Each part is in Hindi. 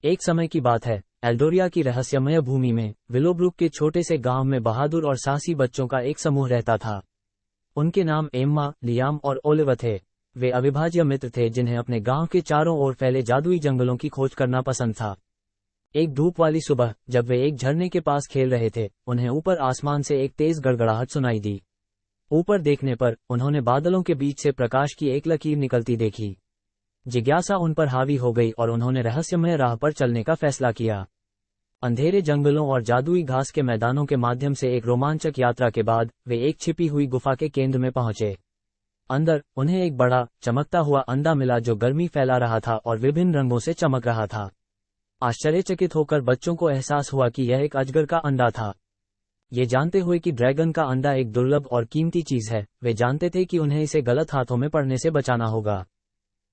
एक समय की बात है, एल्डोरिया की रहस्यमय भूमि में विलोब्रुक के छोटे से गांव में बहादुर और साहसी बच्चों का एक समूह रहता था। उनके नाम एम्मा, लियाम और ओलिवर थे। वे अविभाज्य मित्र थे जिन्हें अपने गांव के चारों ओर फैले जादुई जंगलों की खोज करना पसंद था। एक धूप वाली सुबह जब वे एक झरने के पास खेल रहे थे, उन्हें ऊपर आसमान से एक तेज गड़गड़ाहट सुनाई दी। ऊपर देखने पर उन्होंने बादलों के बीच से प्रकाश की एक लकीर निकलती देखी। जिज्ञासा उन पर हावी हो गई और उन्होंने रहस्यमय राह पर चलने का फैसला किया। अंधेरे जंगलों और जादुई घास के मैदानों के माध्यम से एक रोमांचक यात्रा के बाद वे एक छिपी हुई गुफा के केंद्र में पहुंचे। अंदर उन्हें एक बड़ा, चमकता हुआ अंडा मिला जो गर्मी फैला रहा था और विभिन्न रंगों से चमक रहा था। आश्चर्यचकित होकर बच्चों को एहसास हुआ कि यह एक अजगर का अंडा था। ये जानते हुए कि ड्रैगन का अंडा एक दुर्लभ और कीमती चीज है, वे जानते थे कि उन्हें इसे गलत हाथों में पड़ने से बचाना होगा।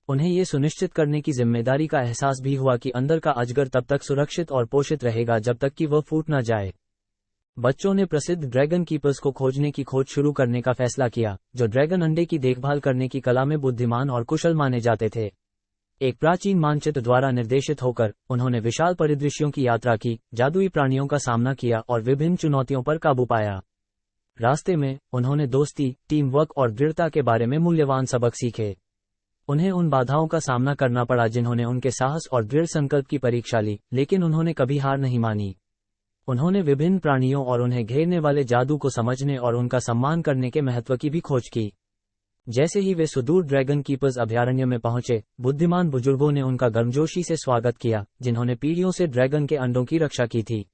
उन्हें ये सुनिश्चित करने की जिम्मेदारी का एहसास भी हुआ कि अंदर का अजगर तब तक सुरक्षित और पोषित रहेगा जब तक कि वह फूट न जाए। बच्चों ने प्रसिद्ध ड्रैगन कीपर्स को खोजने की खोज शुरू करने का फैसला किया, जो ड्रैगन अंडे की देखभाल करने की कला में बुद्धिमान और कुशल माने जाते थे। एक प्राचीन मानचित्र द्वारा निर्देशित होकर उन्होंने विशाल परिदृश्यों की यात्रा की, जादुई प्राणियों का सामना किया और विभिन्न चुनौतियों पर काबू पाया। रास्ते में उन्होंने दोस्ती, टीम वर्क और दृढ़ता के बारे में मूल्यवान सबक सीखे। उन्हें उन बाधाओं का सामना करना पड़ा जिन्होंने उनके साहस और दृढ़ संकल्प की परीक्षा ली, लेकिन उन्होंने कभी हार नहीं मानी। उन्होंने विभिन्न प्राणियों और उन्हें घेरने वाले जादू को समझने और उनका सम्मान करने के महत्व की भी खोज की। जैसे ही वे सुदूर ड्रैगन कीपर्स अभयारण्य में पहुंचे, बुद्धिमान बुजुर्गों ने उनका गर्मजोशी से स्वागत किया, जिन्होंने पीढ़ियों से ड्रैगन के अंडों की रक्षा की थी।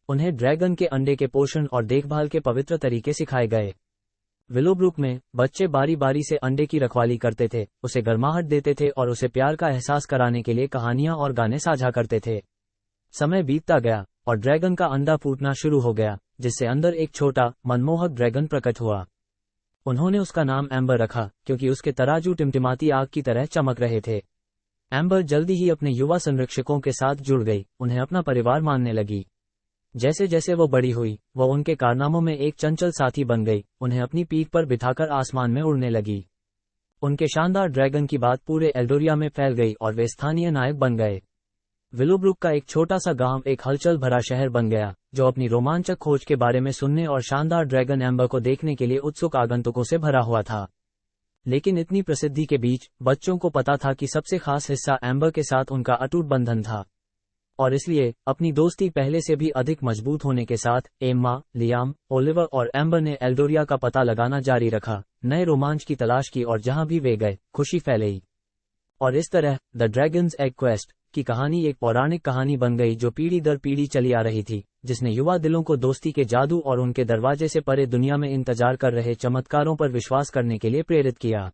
उन्हें ड्रैगन के अंडे के पोषण और देखभाल के पवित्र तरीके सिखाए गए। विलोब्रुक में बच्चे बारी बारी से अंडे की रखवाली करते थे, उसे गर्माहट देते थे और उसे प्यार का एहसास कराने के लिए कहानियां और गाने साझा करते थे। समय बीतता गया और ड्रैगन का अंडा फूटना शुरू हो गया, जिससे अंदर एक छोटा, मनमोहक ड्रैगन प्रकट हुआ। उन्होंने उसका नाम एम्बर रखा, क्योंकि उसके तराजू टिमटिमाती आग की तरह चमक रहे थे। एम्बर जल्दी ही अपने युवा संरक्षकों के साथ जुड़ गई, उन्हें अपना परिवार मानने लगी। जैसे जैसे वो बड़ी हुई, वह उनके कारनामों में एक चंचल साथी बन गई, उन्हें अपनी पीठ पर बिठाकर आसमान में उड़ने लगी। उनके शानदार ड्रैगन की बात पूरे एल्डोरिया में फैल गई और वे स्थानीय नायक बन गए। विलोब्रुक का एक छोटा सा गांव एक हलचल भरा शहर बन गया, जो अपनी रोमांचक खोज के बारे में सुनने और शानदार ड्रैगन एम्बर को देखने के लिए उत्सुक आगंतुकों से भरा हुआ था। लेकिन इतनी प्रसिद्धि के बीच बच्चों को पता था कि सबसे खास हिस्सा एम्बर के साथ उनका अटूट बंधन था। और इसलिए अपनी दोस्ती पहले से भी अधिक मजबूत होने के साथ एम्मा, लियाम, ओलिवर और एम्बर ने एल्डोरिया का पता लगाना जारी रखा, नए रोमांच की तलाश की और जहां भी वे गए, खुशी फैलाई। और इस तरह द ड्रैगन्स एग क्वेस्ट की कहानी एक पौराणिक कहानी बन गई जो पीढ़ी दर पीढ़ी चली आ रही थी, जिसने युवा दिलों को दोस्ती के जादू और उनके दरवाजे से परे दुनिया में इंतजार कर रहे चमत्कारों पर विश्वास करने के लिए प्रेरित किया।